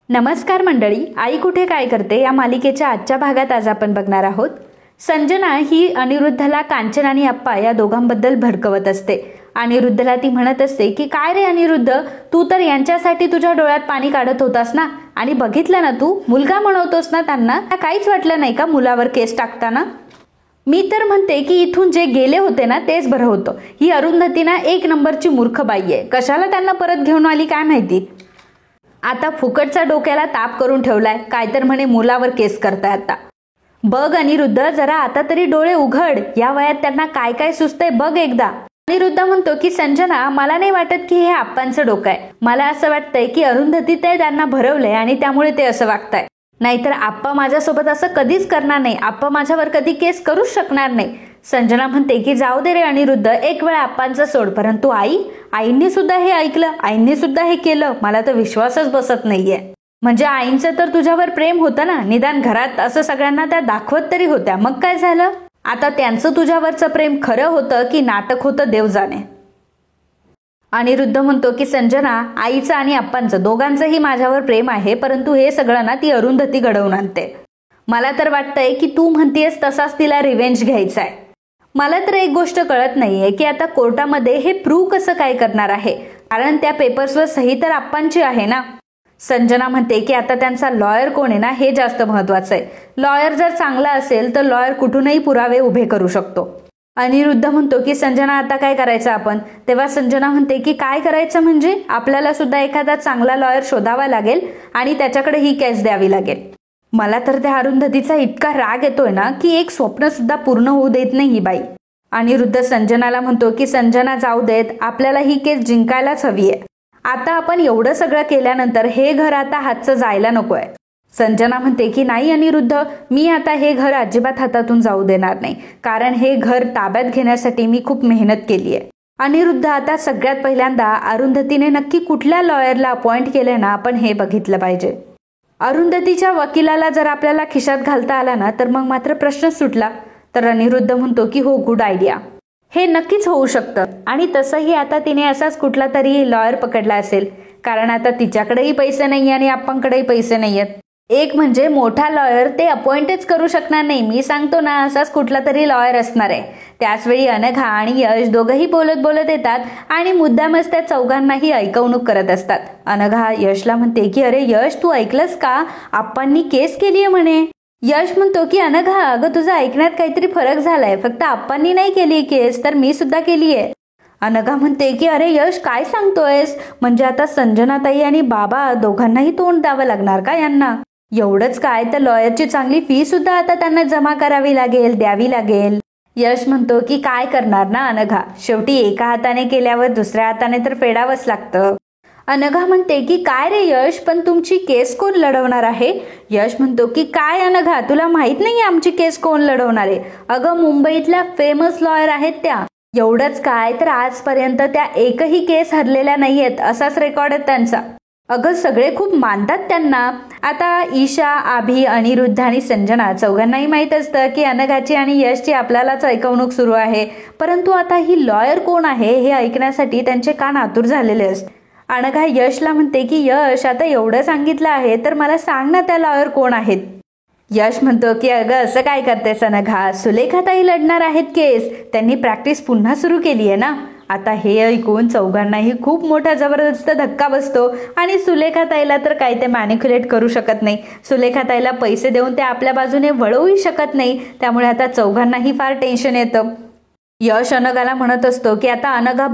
नमस्कार मंडळी, आई कुठे काय करते या मालिकेच्या आजच्या भागात आज आपण बघणार आहोत. संजना ही अनिरुद्धला कांचन आणि अप्पा या दोघांबद्दल भडकवत असते. अनिरुद्धला ती म्हणत असते की काय रे अनिरुद्ध, तू तर यांच्यासाठी तुझ्या डोळ्यात पाणी काढत होतास ना, आणि बघितलं ना तू मुलगा म्हणवतोस ना त्यांना, काहीच वाटलं नाही का मुलावर केस टाकताना? मी तर म्हणते की इथून जे गेले होते ना तेच बरं होतं. ही अरुंधती ना एक नंबरची मूर्ख बाई आहे. कशाला त्यांना परत घेऊन आली काय माहिती. आता फुकटचा डोक्याला ताप करून ठेवलाय, काय तर म्हणे मुलावर केस करताय. आता बघ अनिरुद्ध, जरा आता तरी डोळे उघड. या वयात त्यांना काय काय सुचतंय बघ एकदा. अनिरुद्ध म्हणतो की संजना, मला नाही वाटत की हे आप्पांचं डोकं आहे. मला असं वाटतंय की अरुंधती ते त्यांना भरवलंय आणि त्यामुळे ते असं वागताय. नाहीतर आप्पा माझ्यासोबत असं कधीच करणार नाही. आप्पा माझ्यावर कधी केस करूच शकणार नाही. संजना म्हणते की जाऊ दे रे अनिरुद्ध, एक वेळ आप्पांचं सोड, परंतु आईंनी सुद्धा हे ऐकलं, आईंनी सुद्धा हे केलं. मला तर विश्वासच बसत नाहीये. म्हणजे आईंचं तर तुझ्यावर प्रेम होतं ना, निदान घरात असं सगळ्यांना त्या दाखवत तरी होत्या. मग काय झालं? आता त्यांचं तुझ्यावरचं प्रेम खरं होतं की नाटक होतं देव जाणे. अनिरुद्ध म्हणतो की संजना, आईचं आणि आप्पांचं दोघांचंही माझ्यावर प्रेम आहे, परंतु हे सगळं ना ती अरुंधती घडवून आणते. मला तर वाटतंय की तू म्हणतेस तसाच तिला रिव्हेंज घ्यायचा आहे. मला तर एक गोष्ट कळत नाहीये की आता कोर्टामध्ये हे प्रूव्ह कसं काय करणार आहे, कारण त्या पेपर्सवर सही तर आप्पांची आहे ना. संजना म्हणते की आता त्यांचा लॉयर कोण आहे ना हे जास्त महत्वाचं आहे. लॉयर जर चांगला असेल तर लॉयर कुठूनही पुरावे उभे करू शकतो. अनिरुद्ध म्हणतो की संजना, आता काय करायचं आपण? तेव्हा संजना म्हणते की काय करायचं म्हणजे आपल्याला सुद्धा एखादा चांगला लॉयर शोधावा लागेल आणि त्याच्याकडे ही केस द्यावी लागेल. मला तर त्या अरुंधतीचा इतका राग येतोय ना की एक स्वप्न सुद्धा पूर्ण होऊ देत नाही ही बाई. अनिरुद्ध संजनाला म्हणतो की संजना जाऊ देत, आपल्याला ही केस जिंकायलाच हवी आहे. आता आपण एवढं सगळं केल्यानंतर हे घर आता हातचं जायला नकोय. संजना म्हणते की नाही अनिरुद्ध, मी आता हे घर अजिबात हातातून जाऊ देणार नाही, कारण हे घर ताब्यात घेण्यासाठी मी खूप मेहनत केली आहे. अनिरुद्ध, आता सगळ्यात पहिल्यांदा अरुंधतीने नक्की कुठल्या लॉयरला अपॉइंट केले ना आपण हे बघितलं पाहिजे. अरुंधतीच्या वकिलाला जर आपल्याला खिशात घालता आला ना तर मग मात्र प्रश्न सुटला. तर अनिरुद्ध म्हणतो की हो, गुड आयडिया, हे नक्कीच होऊ शकतं. आणि तसंही आता तिने असाच कुठला तरी लॉयर पकडला असेल, कारण आता तिच्याकडेही पैसे नाही आणि आपणकडेही पैसे नाहीयेत. एक म्हणजे मोठा लॉयर ते अपॉइंटच करू शकणार नाही. मी सांगतो ना, असाच कुठला तरी लॉयर असणार आहे. त्याचवेळी अनघा आणि यश दोघंही बोलत बोलत येतात आणि मुद्दामच त्या चौघांनाही ऐकवणूक करत असतात. अनघा यशला म्हणते की अरे यश, तू ऐकलंस का, आप्पांनी केस केलीये म्हणे. यश म्हणतो की अनघा, अगं तुझं ऐकण्यात काहीतरी फरक झालाय. फक्त आप्पांनी नाही केली केस, तर मी सुद्धा केलीये. अनघा म्हणते की अरे यश, काय सांगतोयस? म्हणजे आता संजनाताई आणि बाबा दोघांनाही तोंड द्यावं लागणार का यांना? एवढंच काय, तर लॉयरची चांगली फी सुद्धा आता त्यांना जमा करावी लागेल, द्यावी लागेल. यश म्हणतो की काय करणार ना अनघा, शेवटी एका हाताने केल्यावर दुसऱ्या हाताने तर फेडावंच लागतं. अनघा म्हणते की काय रे यश, पण तुमची केस कोण लढवणार आहे? यश म्हणतो की काय अनघा, तुला माहित नाही आमची केस कोण लढवणार आहे? अगं मुंबईतल्या फेमस लॉयर आहेत त्या. एवढंच काय, तर आजपर्यंत त्या एकही केस हरलेल्या नाहीयेत, असाच रेकॉर्ड आहे त्यांचा. अगं सगळे खूप मानतात त्यांना. आता ईशा, आभी, अनिरुद्ध आणि संजना चौघांनाही माहीत असतं की अनघाची आणि यशची आपल्यालाच ऐकवणूक सुरू आहे, परंतु आता ही लॉयर कोण आहे हे ऐकण्यासाठी त्यांचे कान आतुर झालेले असतात. अनघा यशला म्हणते की यश, आता एवढं सांगितलं आहे तर मला सांग ना त्या लॉयर कोण आहेत. यश म्हणतो की अगं असं काय करतेस अनघा, सुलेखाताई लढणार आहेत केस. त्यांनी प्रॅक्टिस पुन्हा सुरू केली आहे ना. आता हे ऐकून चौघांनाही खूप मोठा जबरदस्त धक्का बसतो आणि सुलेखाताईला तर काही ते मॅनिक्युलेट करू शकत नाही. सुलेखाताईला पैसे देऊन ते आपल्या बाजूने वळवूही शकत नाही. त्यामुळे आता चौघांनाही फार टेन्शन येतं. यश अनघाला म्हणत असतो की आता अनघा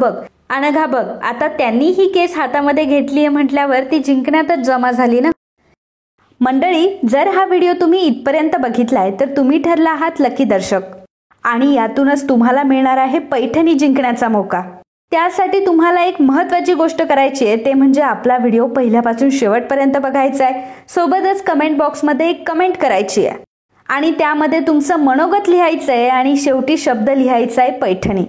बघ, आता त्यांनी ही केस हातामध्ये घेतलीये म्हटल्यावर ती जिंकण्यातच जमा झाली ना. मंडळी, जर हा व्हिडिओ तुम्ही इथपर्यंत बघितलाय तर तुम्ही ठरला आहात लकी दर्शक, आणि यातूनच तुम्हाला मिळणार आहे पैठणी जिंकण्याचा मौका. त्यासाठी तुम्हाला एक महत्त्वाची गोष्ट करायची आहे, ते म्हणजे आपला व्हिडिओ पहिल्यापासून शेवटपर्यंत बघायचा आहे. सोबतच कमेंट बॉक्समध्ये एक कमेंट करायची आहे आणि त्यामध्ये तुमचं मनोगत लिहायचं आहे आणि शेवटी शब्द लिहायचा आहे पैठणी.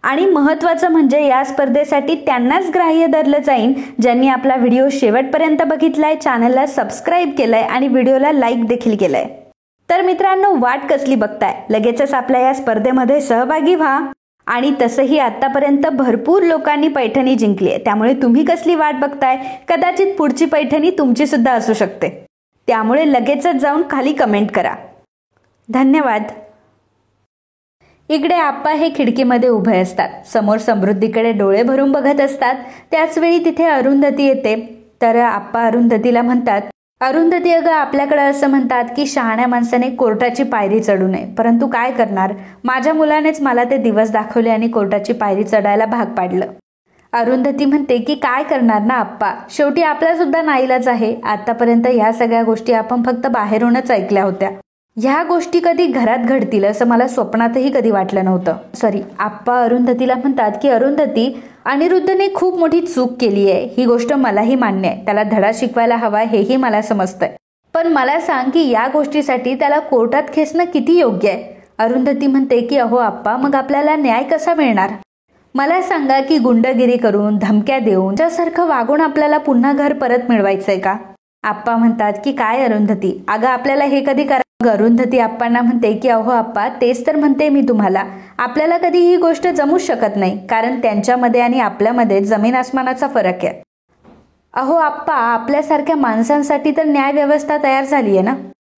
आणि महत्त्वाचं म्हणजे या स्पर्धेसाठी त्यांनाच ग्राह्य धरलं जाईल ज्यांनी आपला व्हिडिओ शेवटपर्यंत बघितलाय, चॅनलला सबस्क्राईब केलंय आणि व्हिडिओला लाईक देखील केलंय. तर मित्रांनो, वाट कसली बघताय, लगेचच आपल्या या स्पर्धेमध्ये सहभागी व्हा आणि तसंही आतापर्यंत भरपूर लोकांनी पैठणी जिंकली आहे, त्यामुळे तुम्ही कसली वाट बघताय? कदाचित पुढची पैठणी तुमची सुद्धा असू शकते. त्यामुळे लगेचच जाऊन खाली कमेंट करा. धन्यवाद. इकडे आप्पा हे खिडकीमध्ये उभे असतात. समोर समृद्धीकडे डोळे भरून बघत असतात. त्याच वेळी तिथे अरुंधती येते. तर आप्पा अरुंधतीला म्हणतात, अरुंधती अगं, आपल्याकडे असं म्हणतात की शहाण्या माणसाने कोर्टाची पायरी चढू नये, परंतु काय करणार, माझ्या मुलानेच मला ते दिवस दाखवले आणि कोर्टाची पायरी चढायला भाग पाडलं. अरुंधती म्हणते की काय करणार ना आप्पा, शेवटी आपला सुद्धा नाईलाज आहे. आतापर्यंत ह्या सगळ्या गोष्टी आपण फक्त बाहेरूनच ऐकल्या होत्या. ह्या गोष्टी कधी घरात घडतील असं मला स्वप्नातही कधी वाटलं नव्हतं. आप्पा अरुंधतीला म्हणतात की अरुंधती, अनिरुद्धने खूप मोठी चूक केली आहे, ही गोष्ट मलाही मान्य आहे. त्याला धडा शिकवायला हवा हेही मला समजतंय. पण मला सांग की या गोष्टीसाठी त्याला कोर्टात खेचणं किती योग्य आहे? अरुंधती म्हणते की अहो आप्पा, मग आपल्याला न्याय कसा मिळणार? मला सांगा की गुंडगिरी करून, धमक्या देऊन, त्यासारखं वागून आपल्याला पुन्हा घर परत मिळवायचंय का? आप्पा म्हणतात की काय अरुंधती, अगं आपल्याला हे कधी करा. अरुंधती आप्पांना म्हणते की अहो आप्पा, तेच तर म्हणते मी तुम्हाला, आपल्याला कधी ही गोष्ट जमूच शकत नाही, कारण त्यांच्यामध्ये आणि आपल्यामध्ये जमीन आसमानाचा फरक आहे. अहो आप्पा, आपल्यासारख्या माणसांसाठी तर न्याय व्यवस्था तयार झाली आहे ना.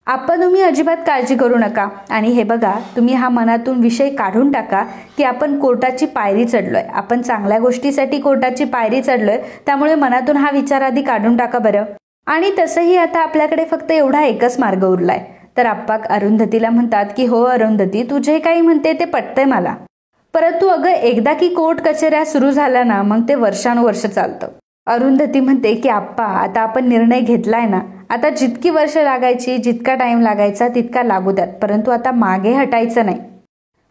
आप्पा, तुम्ही अजिबात काळजी करू नका. आणि हे बघा, तुम्ही हा मनातून विषय काढून टाका की आपण कोर्टाची पायरी चढलोय. आपण चांगल्या गोष्टीसाठी कोर्टाची पायरी चढलोय, त्यामुळे मनातून हा विचार आधी काढून टाका बरं. आणि तसंही आता आपल्याकडे फक्त एवढा एकच मार्ग उरलाय. तर आप्पा अरुंधतीला म्हणतात की हो अरुंधती, तू जे काही म्हणते ते पटतंय मला, परंतु अगं एकदा की कोर्ट कचेऱ्या सुरू झाल्या ना, मग ते वर्षानुवर्ष चालतं. अरुंधती म्हणते की आप्पा, आता आपण निर्णय घेतलाय ना, आता जितकी वर्ष लागायची, जितका टाइम लागायचा तितका लागू द्यात, परंतु आता मागे हटायचं नाही.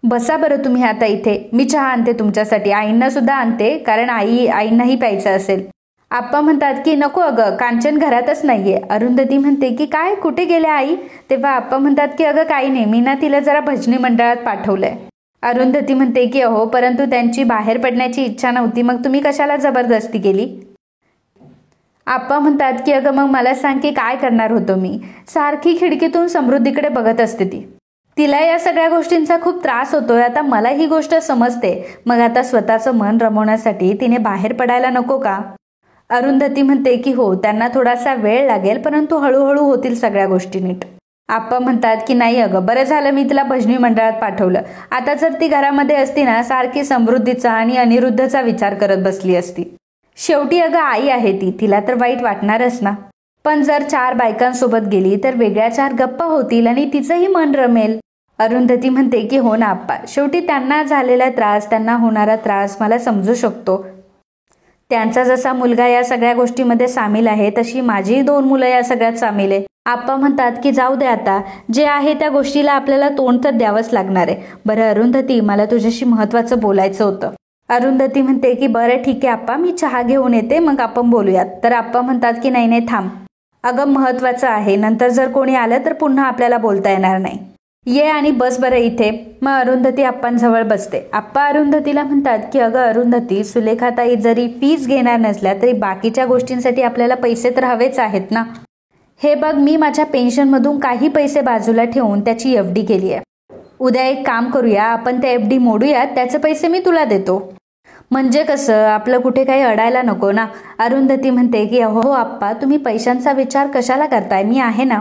बसा बरं तुम्ही आता इथे, मी चहा आणते तुमच्यासाठी, आईंना सुद्धा आणते, कारण आईंनाही प्यायचं असेल. आप्पा म्हणतात की नको अगं, कांचन घरातच नाहीये. अरुंधती म्हणते की काय, कुठे गेल्या आई? तेव्हा आप्पा म्हणतात की अगं काही नाही, मी ना तिला जरा भजनी मंडळात पाठवलंय. अरुंधती म्हणते की अहो, परंतु त्यांची बाहेर पडण्याची इच्छा नव्हती, मग तुम्ही कशाला जबरदस्ती केली? आप्पा म्हणतात की अगं मग मला सांग की काय करणार होतो मी? सारखी खिडकीतून समृद्धीकडे बघत असते तिला या सगळ्या गोष्टींचा खूप त्रास होतोय. आता मला ही गोष्ट समजते, मग आता स्वतःचं मन रमवण्यासाठी तिने बाहेर पडायला नको का? अरुंधती म्हणते की हो, त्यांना थोडासा वेळ लागेल, परंतु हळूहळू होतील सगळ्या गोष्टी नीट. आप्पा म्हणतात की नाही अगं, बरं झालं मी तिला भजनी मंडळात पाठवलं. आता जर ती घरामध्ये असती ना, सारखी समृद्धीचा आणि अनिरुद्धचा विचार करत बसली असती. शेवटी अगं आई आहे ती, तिला तर वाईट वाटणारच ना. पण जर 4 बायकांसोबत गेली तर वेगळ्या 4 गप्पा होतील आणि तिचंही मन रमेल. अरुंधती म्हणते की हो ना आप्पा, शेवटी त्यांना झालेला त्रास, त्यांना होणारा त्रास मला समजू शकतो. त्यांचा जसा मुलगा या सगळ्या गोष्टीमध्ये सामील आहे, तशी माझी 2 मुलं या सगळ्यात सामील आहे. आप्पा म्हणतात की जाऊ दे आता, जे आहे त्या गोष्टीला आपल्याला तोंड तर द्यावंच लागणार आहे. बरं अरुंधती, मला तुझ्याशी महत्वाचं बोलायचं होतं. अरुंधती म्हणते की बरं ठीक आहे आप्पा, मी चहा घेऊन येते, मग आपण बोलूयात. तर आप्पा म्हणतात की नाही थांब, अगं महत्वाचं आहे, नंतर जर कोणी आलं तर पुन्हा आपल्याला बोलता येणार नाही. ये आणि बस बरं इथे. मग अरुंधती आप्पांजवळ बसते. आप्पा अरुंधतीला म्हणतात की अगं अरुंधती, सुलेखाताई जरी फीस घेणार नसल्या तरी बाकीच्या गोष्टींसाठी आपल्याला पैसे तर हवेच आहेत ना. हे बघ, मी माझ्या पेन्शनमधून काही पैसे बाजूला ठेवून त्याची FD केली आहे. उद्या एक काम करूया, आपण त्या FD मोडूयात, त्याचे पैसे मी तुला देतो. म्हणजे कसं, आपलं कुठे काही अडायला नको ना. अरुंधती म्हणते की अहो आप्पा, तुम्ही पैशांचा विचार कशाला करताय, मी आहे ना.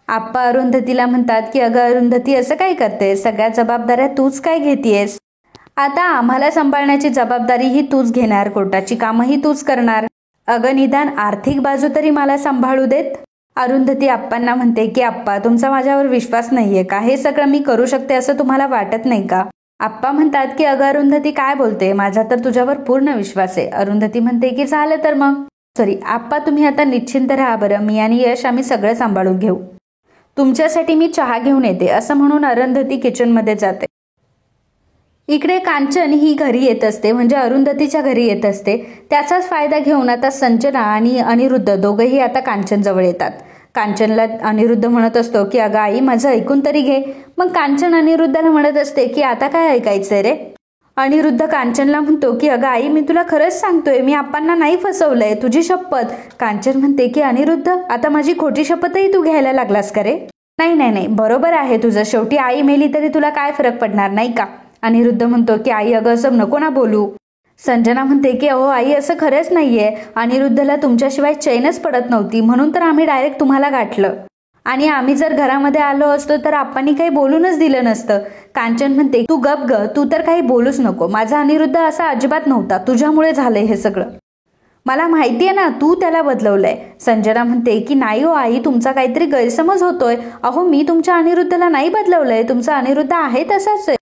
आप्पा अरुंधतीला म्हणतात की अगं अरुंधती, असं काय करते, सगळ्या जबाबदाऱ्या तूच काय घेतेयस? आता आम्हाला सांभाळण्याची जबाबदारी ही तूच घेणार, कोर्टाची कामंही तूच करणार. अगं निदान आर्थिक बाजू तरी मला सांभाळू देत. अरुंधती आप्पांना म्हणते की आप्पा, तुमचा माझ्यावर विश्वास नाहीये का? हे सगळं मी करू शकते असं तुम्हाला वाटत नाही का? आप्पा म्हणतात की अगं अरुंधती काय बोलते, माझा तर तुझ्यावर पूर्ण विश्वास आहे. अरुंधती म्हणते की झालं तर मग आप्पा, तुम्ही आता निश्चिंत राहा बरं, मी आणि यश आम्ही सगळं सांभाळून घेऊ. तुमच्यासाठी मी चहा घेऊन येते, असं म्हणून अरुंधती किचनमध्ये जाते. इकडे कांचन ही घरी येत असते, म्हणजे अरुंधतीच्या घरी येत असते. त्याचाच फायदा घेऊन आता संजना आणि अनिरुद्ध दोघंही आता कांचन जवळ येतात. कांचनला अनिरुद्ध म्हणत असतो की अगं आई, माझं ऐकून तरी घे. मग कांचन अनिरुद्धला म्हणत असते की आता काय ऐकायचंय रे? अनिरुद्ध कांचनला म्हणतो की अगं आई, मी तुला खरंच सांगतोय, मी आप्पांना नाही फसवलंय, तुझी शपथ. कांचन म्हणते की अनिरुद्ध, आता माझी खोटी शपथही तू घ्यायला लागलास का रे? नाही, बरोबर आहे तुझं, शेवटी आई मेली तरी तुला काय फरक पडणार नाही का? अनिरुद्ध म्हणतो की आई अगं असं नको ना बोलू. संजना म्हणते की अहो आई असं खरंच नाहीये, अनिरुद्धला तुमच्याशिवाय चैनच पडत नव्हती म्हणून तर आम्ही डायरेक्ट तुम्हाला गाठलं, आणि आम्ही जर घरामध्ये आलो असतो तर आप्पांनी काही बोलूनच दिलं नसतं. कांचन म्हणते तू गप ग, तू तर काही बोलूच नको, माझा अनिरुद्ध असा अजिबात नव्हता, तुझ्यामुळे झालंय हे सगळं, मला माहितीये ना तू त्याला बदलवलंय. संजना म्हणते की नाही हो आई, तुमचा काहीतरी गैरसमज होतोय. अहो मी तुमच्या अनिरुद्धला नाही बदलवलंय, तुमचा अनिरुद्ध आहे तसाच आहे.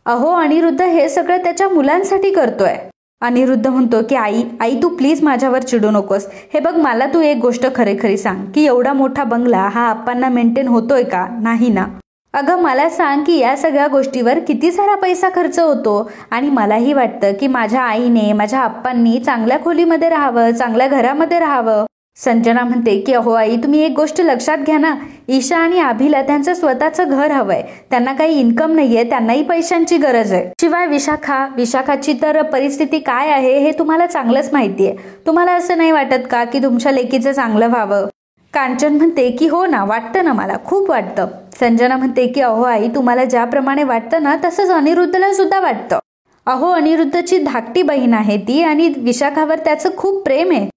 अहो अनिरुद्ध हे सगळं त्याच्या मुलांसाठी करतोय. अनिरुद्ध म्हणतो की आई आई तू प्लीज माझ्यावर चिडू नकोस. हे बघ मला तू एक गोष्ट खरी सांग की एवढा मोठा बंगला हा आप्पांना मेंटेन होतोय का? नाही ना. अगं मला सांग की या सगळ्या गोष्टीवर किती सारा पैसा खर्च होतो, आणि मलाही वाटतं की माझ्या आईने माझ्या आप्पांनी चांगल्या खोलीमध्ये राहावं, चांगल्या घरामध्ये राहावं. संजना म्हणते की अहो आई तुम्ही एक गोष्ट लक्षात घ्या ना, ईशा आणि अभिला त्यांचं स्वतःचं घर हवंय, त्यांना काही इन्कम नाहीये, त्यांनाही पैशांची गरज आहे. शिवाय विशाखाची तर परिस्थिती काय आहे हे तुम्हाला चांगलंच माहितीये. तुम्हाला असं नाही वाटत का की तुमच्या लेकीचं चांगलं व्हावं? कांचन म्हणते की हो ना, वाटतं ना, मला खूप वाटतं. संजना म्हणते की अहो आई तुम्हाला ज्याप्रमाणे वाटतं ना तसंच अनिरुद्धला सुद्धा वाटतं. अहो अनिरुद्धची धाकटी बहीण आहे ती, आणि विशाखावर त्याचं खूप प्रेम आहे.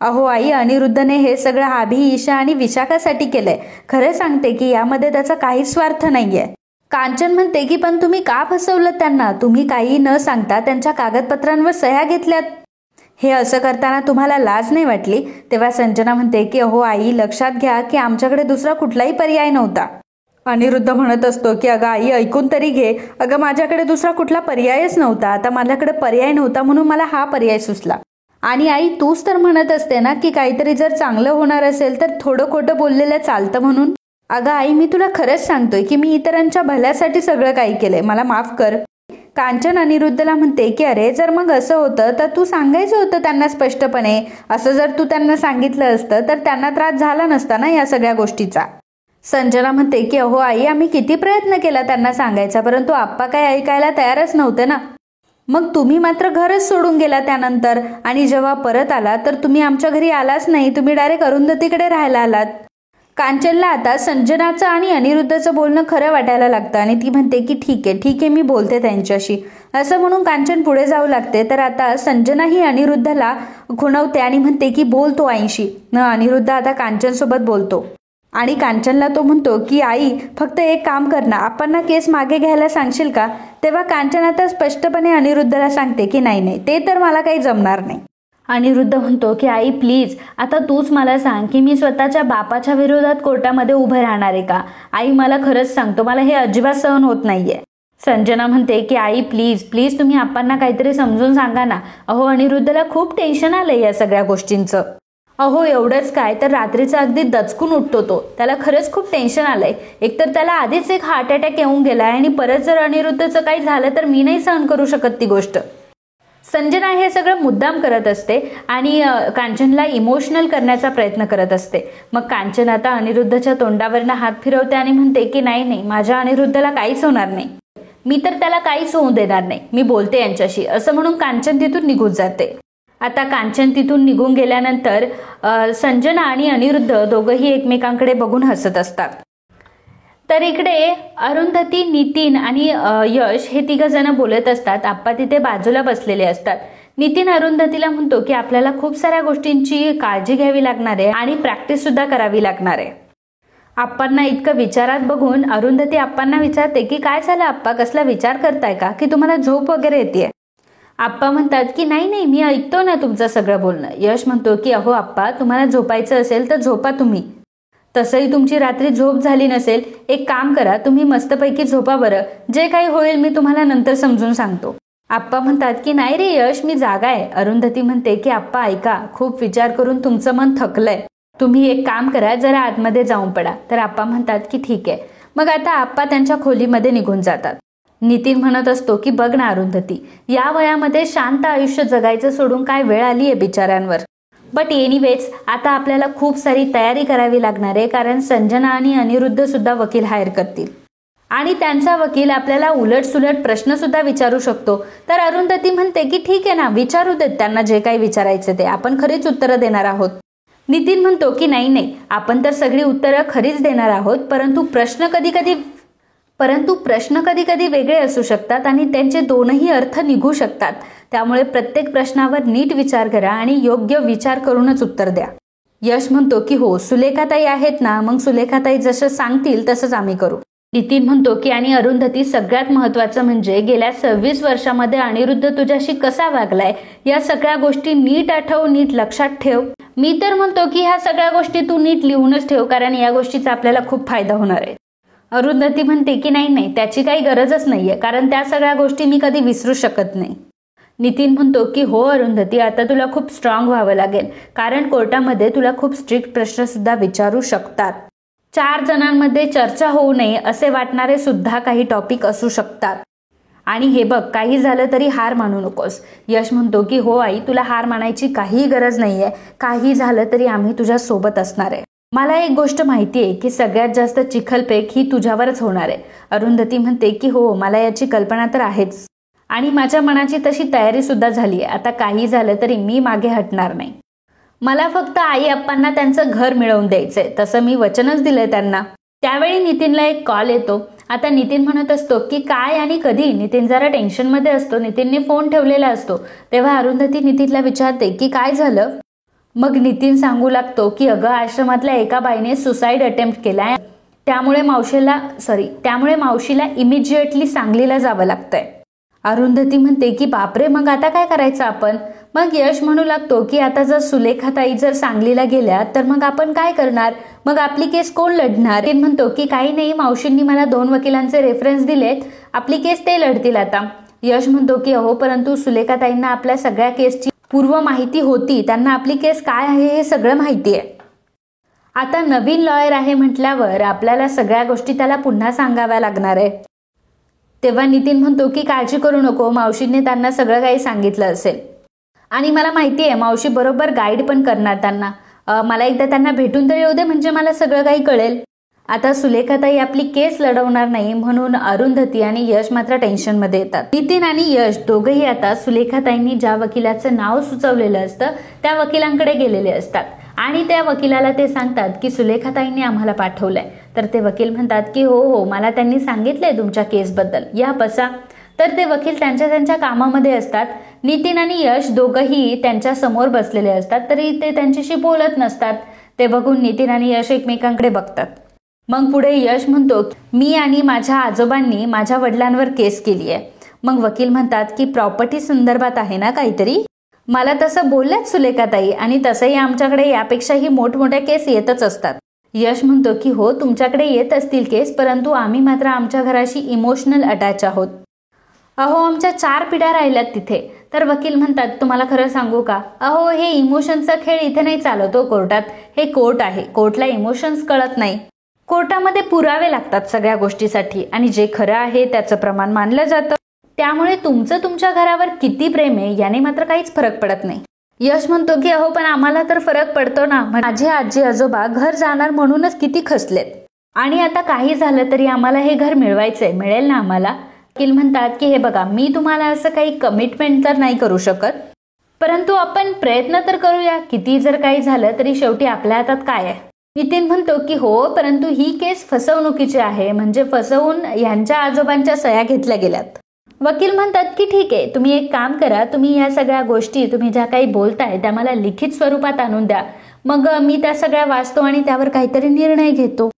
अहो आई अनिरुद्धने हे सगळं अभि, ईशा आणि विशाखासाठी केलंय. खरं सांगते की यामध्ये त्याचा काहीच स्वार्थ नाहीये. कांचन म्हणते की पण तुम्ही का फसवलं त्यांना? तुम्ही काही न सांगता त्यांच्या कागदपत्रांवर सह्या घेतल्यात. हे असं करताना तुम्हाला लाज नाही वाटली? तेव्हा संजना म्हणते की अहो आई लक्षात घ्या की आमच्याकडे दुसरा कुठलाही पर्याय नव्हता. अनिरुद्ध म्हणत असतो की अगं आई ऐकून तरी घे, अगं माझ्याकडे दुसरा कुठला पर्यायच नव्हता, आता माझ्याकडे पर्याय नव्हता म्हणून मला हा पर्याय सुचला. आणि आई तूच तर म्हणत असते ना की काहीतरी जर चांगलं होणार असेल तर थोडं खोटं बोललेलं चालतं म्हणून. अगं आई मी तुला खरंच सांगतोय की मी इतरांच्या भल्यासाठी सगळं काही केलंय, मला माफ कर. कांचन अनिरुद्धला म्हणते की अरे जर मग असं होतं तर तू सांगायचं होतं त्यांना स्पष्टपणे. असं जर तू त्यांना सांगितलं असतं तर त्यांना त्रास झाला नसता ना या सगळ्या गोष्टीचा. संजना म्हणते की अहो आई आम्ही किती प्रयत्न केला त्यांना सांगायचा, परंतु आप्पा काय ऐकायला तयारच नव्हते ना. मग तुम्ही मात्र घरच सोडून गेला त्यानंतर, आणि जेव्हा परत आला तर तुम्ही आमच्या घरी आलाच नाही, तुम्ही डायरेक्ट अरुंधतीकडे राहायला आलात. कांचनला आता संजनाचं आणि अनिरुद्धचं बोलणं खरं वाटायला लागतं, आणि ती म्हणते की ठीक आहे मी बोलते त्यांच्याशी. असं म्हणून कांचन पुढे जाऊ लागते तर आता संजना ही अनिरुद्धला खुणवते आणि म्हणते की बोल तो आईशी. अनिरुद्ध आता कांचन सोबत बोलतो, आणि कांचनला तो म्हणतो की आई फक्त एक काम कर ना, आपण केस मागे घ्यायला सांगशील का? तेव्हा कांचन आता स्पष्टपणे अनिरुद्धला सांगते की नाही ते तर मला काही जमणार नाही. अनिरुद्ध म्हणतो की आई प्लीज आता तूच मला सांग की मी स्वतःच्या बापाच्या विरोधात कोर्टामध्ये उभे राहणार आहे का? आई मला खरंच सांगतो, मला हे अजिबात सहन होत नाहीये. संजना म्हणते की आई प्लीज तुम्ही आप्पांना काहीतरी समजून सांगा ना. अहो अनिरुद्धला खूप टेन्शन आलंय या सगळ्या गोष्टींचं. अहो एवढंच काय तर रात्रीचा अगदी दचकून उठतो तो, त्याला खरंच खूप टेन्शन आलंय. एकतर त्याला आधीच एक हार्ट अटॅक येऊन गेलाय, आणि परत जर अनिरुद्धचं काही झालं तर मी नाही सहन करू शकत ती गोष्ट. संजना हे सगळं मुद्दाम करत असते आणि कांचनला इमोशनल करण्याचा प्रयत्न करत असते. मग कांचन आता अनिरुद्धच्या तोंडावरनं हात फिरवते आणि म्हणते की नाही माझ्या अनिरुद्धला काहीच होणार नाही, मी तर त्याला काहीच होऊ देणार नाही, मी बोलते यांच्याशी. असं म्हणून कांचन तिथून निघून जाते. आता कांचन तिथून निघून गेल्यानंतर संजना आणि अनिरुद्ध दोघंही एकमेकांकडे बघून हसत असतात. तर इकडे अरुंधती, नितीन आणि यश हे तिघ जण बोलत असतात. आप्पा तिथे बाजूला बसलेले असतात. नितीन अरुंधतीला म्हणतो की आपल्याला खूप साऱ्या गोष्टींची काळजी घ्यावी लागणार आहे आणि प्रॅक्टिस सुद्धा करावी लागणार आहे. आप्पांना इतकं विचारात बघून अरुंधती आप्पांना विचारते की काय झालं आप्पा, कसला विचार करताय का की तुम्हाला झोप वगैरे येते? आप्पा म्हणतात की नाही मी ऐकतो ना तुमचं सगळं बोलणं. यश म्हणतो की अहो आप्पा तुम्हाला झोपायचं असेल तर झोपा तुम्ही, तसंही तुमची रात्री झोप झाली नसेल, एक काम करा तुम्ही मस्तपैकी झोपा बरं, जे काही होईल मी तुम्हाला नंतर समजून सांगतो. आप्पा म्हणतात की नाही रे यश मी जागा आहे. अरुंधती म्हणते की आप्पा ऐका, खूप विचार करून तुमचं मन थकलंय, तुम्ही एक काम करा जरा आतमध्ये जाऊन पडा. तर आप्पा म्हणतात की ठीक आहे. मग आता आप्पा त्यांच्या खोलीमध्ये निघून जातात. नितीन म्हणत असतो की बघ ना अरुंधती, या वयामध्ये शांत आयुष्य जगायचं सोडून काय वेळ आली आहे बिचाऱ्यांवर. बट एनिवेज आता आपल्याला खूप सारी तयारी करावी लागणार आहे, कारण संजना आणि अनिरुद्ध सुद्धा वकील हायर करतील आणि त्यांचा वकील आपल्याला उलटसुलट प्रश्न सुद्धा विचारू शकतो. तर अरुंधती म्हणते की ठीक आहे ना, विचारू देत त्यांना जे काही विचारायचं ते, आपण खरीच उत्तरं देणार आहोत. नितीन म्हणतो की नाही आपण तर सगळी उत्तरं खरीच देणार आहोत, परंतु परंतु प्रश्न कधी कधी वेगळे असू शकतात आणि त्यांचे दोनही अर्थ निघू शकतात. त्यामुळे प्रत्येक प्रश्नावर नीट विचार करा आणि योग्य विचार करूनच उत्तर द्या. यश म्हणतो की हो, सुलेखाताई आहेत ना, मग सुलेखाताई जसं सांगतील तसंच आम्ही करू. नितीन म्हणतो की आणि अरुंधती, सगळ्यात महत्वाचं म्हणजे गेल्या 26 वर्षामध्ये अनिरुद्ध तुझ्याशी कसा वागलाय या सगळ्या गोष्टी नीट आठव, नीट लक्षात ठेव. मी तर म्हणतो की ह्या सगळ्या गोष्टी तू नीट लिहूनच ठेव, कारण या गोष्टीचा आपल्याला खूप फायदा होणार आहे. अरुंधती म्हणते की नाही, त्याची काही गरजच नाहीये, कारण त्या सगळ्या गोष्टी मी कधी विसरू शकत नाही. नितीन म्हणतो की हो अरुंधती, आता तुला खूप स्ट्रॉंग व्हावं लागेल, कारण कोर्टामध्ये तुला खूप स्ट्रिक्ट प्रश्न सुद्धा विचारू शकतात. 4 जणांमध्ये चर्चा होऊ नये असे वाटणारे सुद्धा काही टॉपिक असू शकतात. आणि हे बघ, काही झालं तरी हार मानू नकोस. यश म्हणतो की हो आई, तुला हार मानायची काही गरज नाहीये, काही झालं तरी आम्ही तुझ्या सोबत असणार आहे. मला एक गोष्ट माहिती आहे की सगळ्यात जास्त चिखलफेक ही तुझ्यावरच होणार आहे. अरुंधती म्हणते की हो, मला याची कल्पना तर आहेच आणि माझ्या मनाची तशी तयारी सुद्धा झाली आहे. आता काही झालं तरी मी मागे हटणार नाही. मला फक्त आई अप्पांना त्यांचं घर मिळवून द्यायचंय, तसं मी वचनच दिलंय त्यांना. त्यावेळी नितीनला एक कॉल येतो. आता नितीन म्हणत असतो की काय आणि कधी. नितीन जरा टेन्शनमध्ये असतो. नितीनने फोन ठेवलेला असतो. तेव्हा अरुंधती नितीनला विचारते की काय झालं. मग नितीन सांगू लागतो की अगं, आश्रमातल्या एका बाईने सुसाईड अटेम्प्ट केलाय, त्यामुळे मावशीला इमिजिएटली सांगलीला जावं लागतंय. अरुंधती म्हणते की बापरे, मग आता काय करायचं आपण. मग यश म्हणू लागतो की आता जर सुलेखाताई जर सांगलीला गेल्या तर मग आपण काय करणार, मग आपली केस कोण लढणार. ते म्हणतो की काही नाही, मावशींनी मला 2 वकिलांचे रेफरन्स दिलेत, आपली केस ते लढतील आता. यश म्हणतो की अहो, परंतु सुलेखाताईंना आपल्या सगळ्या केसची पूर्व माहिती होती, त्यांना आपली केस काय आहे हे सगळं माहिती आहे. आता नवीन लॉयर आहे म्हटल्यावर आपल्याला सगळ्या गोष्टी त्याला पुन्हा सांगाव्या लागणार आहे. तेव्हा नितीन म्हणतो की काळजी करू नको, मावशींनी त्यांना सगळं काही सांगितलं असेल आणि मला माहिती आहे मावशी बरोबर गाईड पण करणार त्यांना. मला एकदा त्यांना भेटून तर येऊ दे, म्हणजे मला सगळं काही कळेल. आता सुलेखाताई आपली केस लढवणार नाही म्हणून अरुंधती आणि यश मात्र टेन्शनमध्ये येतात. नितीन आणि यश दोघंही आता सुलेखाताईंनी ज्या वकिलाचं नाव सुचवलेलं असतं त्या वकिलांकडे गेलेले असतात आणि त्या वकिलाला ते सांगतात की सुलेखाताईंनी आम्हाला पाठवलंय. तर ते वकील म्हणतात की हो, मला त्यांनी सांगितलंय तुमच्या केसबद्दल, या बसा. तर ते वकील त्यांच्या कामामध्ये असतात. नितीन आणि यश दोघंही त्यांच्या समोर बसलेले असतात, तरी ते त्यांच्याशी बोलत नसतात. ते बघून नितीन आणि यश एकमेकांकडे बघतात. मग पुढे यश म्हणतो, मी आणि माझ्या आजोबांनी माझ्या वडिलांवर केस केली आहे. मग वकील म्हणतात की प्रॉपर्टी संदर्भात आहे ना काहीतरी. मला तसं बोलल्यात सुलेखाताई, आणि तसंही आमच्याकडे यापेक्षाही मोठमोठ्या केस येतच असतात. यश म्हणतो की हो, तुमच्याकडे येत असतील केस, परंतु आम्ही मात्र आमच्या घराशी इमोशनल अटॅच आहोत. अहो, आमच्या 4 पिढ्या राहिल्यात तिथे. तर वकील म्हणतात, तुम्हाला खरं सांगू का, अहो हे इमोशनचा खेळ इथे नाही चालत हो कोर्टात. हे कोर्ट आहे, कोर्टला इमोशन्स कळत नाही. कोर्टामध्ये पुरावे लागतात सगळ्या गोष्टीसाठी आणि जे खरं आहे त्याचं प्रमाण मानलं जातं. त्यामुळे तुमचं तुमच्या घरावर किती प्रेम आहे याने मात्र काहीच फरक पडत नाही. यश म्हणतो की अहो, पण आम्हाला तर फरक पडतो ना. माझे आजी आजोबा घर जाणार म्हणूनच किती खचलेत, आणि आता काही झालं तरी आम्हाला हे घर मिळवायचंय, मिळेल ना आम्हाला. वकील म्हणतात की हे बघा, मी तुम्हाला असं काही कमिटमेंट तर नाही करू शकत, परंतु आपण प्रयत्न तर करूया. किती जर काही झालं तरी शेवटी आपल्या हातात काय आहे. नितीन म्हणतो की हो, परंतु ही केस फसवणुकीची आहे, म्हणजे फसवून यांच्या आजोबांच्या सह्या घेतल्या गेल्यात. वकील म्हणतात की ठीक आहे, तुम्ही एक काम करा, तुम्ही या सगळ्या गोष्टी तुम्ही ज्या काही बोलताय त्या मला लिखित स्वरूपात आणून द्या, मग मी त्या सगळ्या वाचतो आणि त्यावर काहीतरी निर्णय घेतो.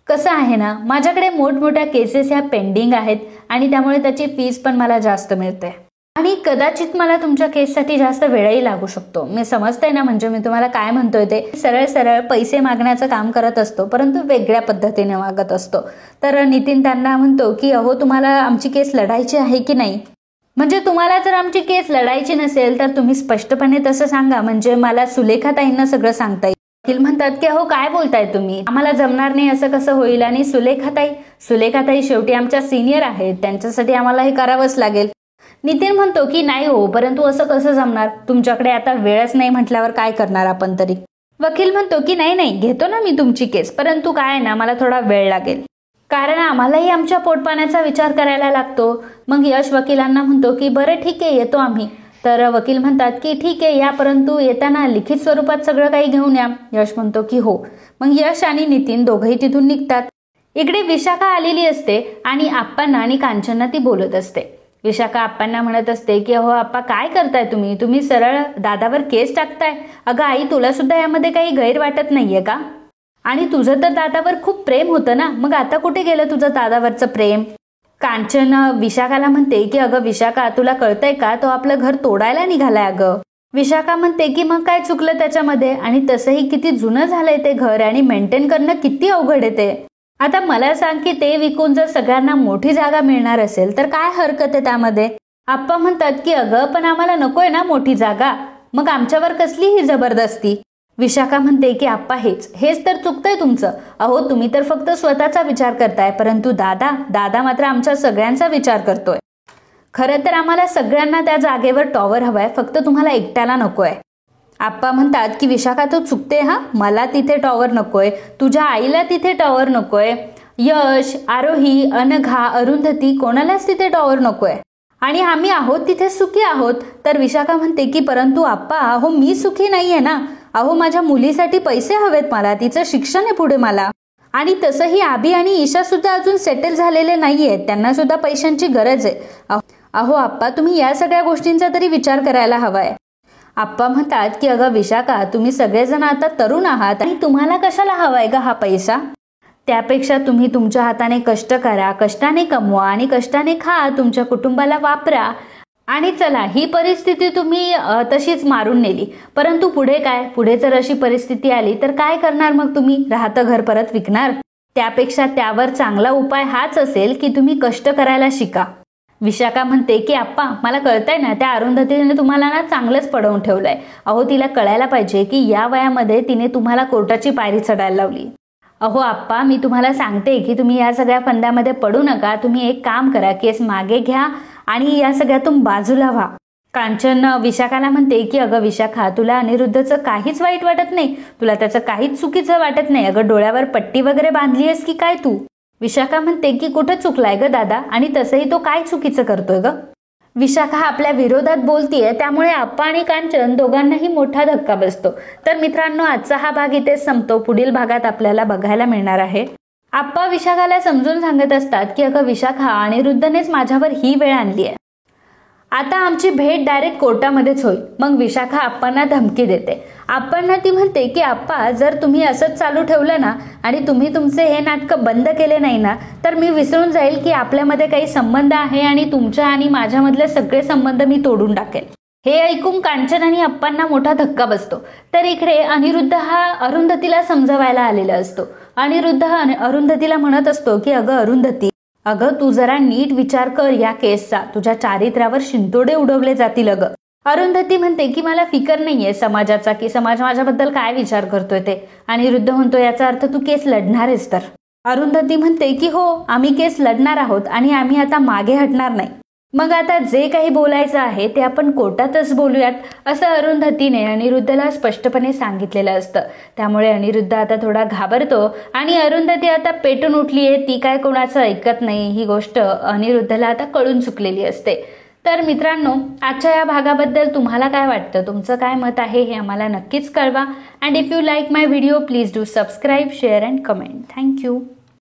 कसं आहे ना, माझ्याकडे मोठमोठ्या केसेस ह्या पेंडिंग आहेत आणि त्यामुळे त्याची फीस पण मला जास्त मिळते आणि कदाचित मला तुमच्या केससाठी जास्त वेळही लागू शकतो. मी समजते ना, म्हणजे मी तुम्हाला काय म्हणतोय ते. सरळ सरळ पैसे मागण्याचं काम करत असतो, परंतु वेगळ्या पद्धतीने मागत असतो. तर नितीन त्यांना म्हणतो की अहो, तुम्हाला आमची केस लढायची आहे की नाही, म्हणजे तुम्हाला जर आमची केस लढायची नसेल तर तुम्ही स्पष्टपणे तसं सांगा, म्हणजे मला सुलेखाताईंना सगळं सांगता येईल. वकील म्हणतात की अहो, काय बोलताय तुम्ही, आम्हाला जमणार नाही, असं कसं होईल. आणि सुलेखाताई शेवटी आमच्या सिनियर आहेत, त्यांच्यासाठी आम्हाला हे करावंच लागेल. नितीन म्हणतो की नाही हो, परंतु असं कसं जमणार, तुमच्याकडे आता वेळच नाही म्हटल्यावर काय करणार आपण तरी. वकील म्हणतो की नाही, घेतो ना मी तुमची केस, परंतु काय ना, मला थोडा वेळ लागेल, कारण आम्हालाही आमच्या पोटपाण्याचा विचार करायला लागतो. मग यश वकिलांना म्हणतो की बरं ठीक आहे, येतो आम्ही. तर वकील म्हणतात की ठीक आहे या, परंतु येताना लिखित स्वरूपात सगळं काही घेऊन या. यश म्हणतो की हो. मग यश आणि नितीन दोघंही तिथून निघतात. इकडे विशाखा आलेली असते आणि आप्पांना आणि कांचनना ती बोलत असते. विशाखा आप्पांना म्हणत असते की अहो आप्पा, काय करताय तुम्ही सरळ दादावर केस टाकताय. अगं आई, तुला सुद्धा यामध्ये काही गैर वाटत नाहीये का? आणि तुझं तर दादावर खूप प्रेम होतं ना, मग आता कुठे गेलं तुझं दादावरचं प्रेम? कांचन विशाखाला म्हणते की अगं विशाखा, तुला कळतंय का, तो आपलं घर तोडायला निघालाय अगं. विशाखा म्हणते की मग काय चुकलं त्याच्यामध्ये, आणि तसंही किती जुनं झालंय ते घर आणि मेंटेन करणं किती अवघड आहे ते. आता मला सांग की ते विकून जर सगळ्यांना मोठी जागा मिळणार असेल तर काय हरकत आहे त्यामध्ये? आप्पा म्हणतात की अगं पण आम्हाला नकोय ना मोठी जागा, मग आमच्यावर कसली ही जबरदस्ती. विशाखा म्हणते की आप्पा, हेच तर चुकतंय तुमचं. अहो तुम्ही तर फक्त स्वतःचा विचार करताय, परंतु दादा मात्र आमच्या सगळ्यांचा विचार करतोय. खरं तर आम्हाला सगळ्यांना त्या जागेवर टॉवर हवाय, फक्त तुम्हाला एकट्याला नकोय. आप्पा म्हणतात की विशाखा, तू चुकते हा, मला तिथे टॉवर नकोय, तुझ्या आईला तिथे टॉवर नकोय, यश, आरोही, अनघा, अरुंधती, कोणालाच तिथे टॉवर नकोय, आणि आम्ही आहोत तिथे सुखी आहोत. तर विशाखा म्हणते की परंतु आप्पा, अहो मी सुखी नाहीये ना. अहो माझ्या मुलीसाठी पैसे हवेत मला, तिचं शिक्षण आहे पुढे मला, आणि तसंही आबी आणि ईशा सुद्धा अजून सेटल झालेले नाहीयेत, त्यांना सुद्धा पैशांची गरज आहे. अहो आप्पा, तुम्ही या सगळ्या गोष्टींचा तरी विचार करायला हवाय. आप्पा म्हणतात की अगं विशाखा, तुम्ही सगळेजण आता तरुण आहात आणि तुम्हाला कशाला हवाय ग हा पैसा? त्यापेक्षा तुम्ही तुमच्या हाताने कष्ट करा, कष्टाने कमवा आणि कष्टाने खा, तुमच्या कुटुंबाला वापरा. आणि चला, ही परिस्थिती तुम्ही तशीच मारून नेली, परंतु पुढे काय? पुढे जर अशी परिस्थिती आली तर काय करणार मग तुम्ही? राहतं घर परत विकणार? त्यापेक्षा त्यावर चांगला उपाय हाच असेल की तुम्ही कष्ट करायला शिका. विशाखा म्हणते की आप्पा, मला कळतंय ना, त्या अरुंधतीने तुम्हाला ना चांगलंच पडवून ठेवलंय. अहो तिला कळायला पाहिजे की या वयामध्ये तिने तुम्हाला कोर्टाची पायरी चढायला लावली. अहो आप्पा, मी तुम्हाला सांगते की तुम्ही या सगळ्या फंद्यामध्ये पडू नका. तुम्ही एक काम करा, केस मागे घ्या आणि या सगळ्यातून बाजूला व्हा. कांचन विशाखाला म्हणते की अगं विशाखा, तुला अनिरुद्धचं काहीच वाईट वाटत नाही, तुला त्याचं काहीच चुकीचं वाटत नाही. अगं डोळ्यावर पट्टी वगैरे बांधली आहेस की काय तू? विशाखा म्हणते की कुठं चुकलाय ग दादा, आणि तसंही तो काय चुकीचं करतोय ग? विशाखा आपल्या विरोधात बोलतीये, त्यामुळे आप्पा आणि कांचन दोघांनाही मोठा धक्का बसतो. तर मित्रांनो, आजचा हा भाग इथेच संपतो. पुढील भागात आपल्याला बघायला मिळणार आहे. आप्पा विशाखाला समजून सांगत असतात की अगं विशाखा, अनिरुद्धनेच माझ्यावर ही वेळ आणली आहे, आता आमची भेट डायरेक्ट कोर्टामध्येच होईल. मग विशाखा आप्पांना धमकी देते. आप्पांना ती म्हणते की आप्पा, जर तुम्ही असंच चालू ठेवलं ना आणि तुम्ही तुमचे हे नाटकं बंद केले नाही ना, तर मी विसरून जाईल की आपल्यामध्ये काही संबंध आहे आणि तुमच्या आणि माझ्यामधले सगळे संबंध मी तोडून टाकेल. हे ऐकून कांचन आणि आप्पांना मोठा धक्का बसतो. तर इकडे अनिरुद्ध हा अरुंधतीला समजवायला आलेला असतो. अनिरुद्ध अरुंधतीला म्हणत असतो की अगं अरुंधती, अगं तू जरा नीट विचार कर या केसचा, तुझ्या चारित्र्यावर शिंतोडे उडवले जातील अगं. अरुंधती म्हणते की मला फिकर नाहीये समाजाचा, की समाज माझ्याबद्दल काय विचार करतोय ते. अनिरुद्ध म्हणतो याचा अर्थ तू केस लढणार आहेस तर? अरुंधती म्हणते की हो, आम्ही केस लढणार आहोत आणि आम्ही आता मागे हटणार नाही. मग आता जे काही बोलायचं आहे ते आपण कोर्टातच बोलूयात, असं अरुंधतीने अनिरुद्धला स्पष्टपणे सांगितलेलं असतं. त्यामुळे अनिरुद्ध आता थोडा घाबरतो आणि अरुंधती आता पेटून उठलीये, ती काय कोणाचं ऐकत नाही, ही गोष्ट अनिरुद्धला आता कळून चुकलेली असते. तर मित्रांनो, आजच्या या भागाबद्दल तुम्हाला काय वाटतं, तुमचं काय मत आहे हे आम्हाला नक्कीच कळवा. And if you like my video, please do subscribe, share and comment. Thank you.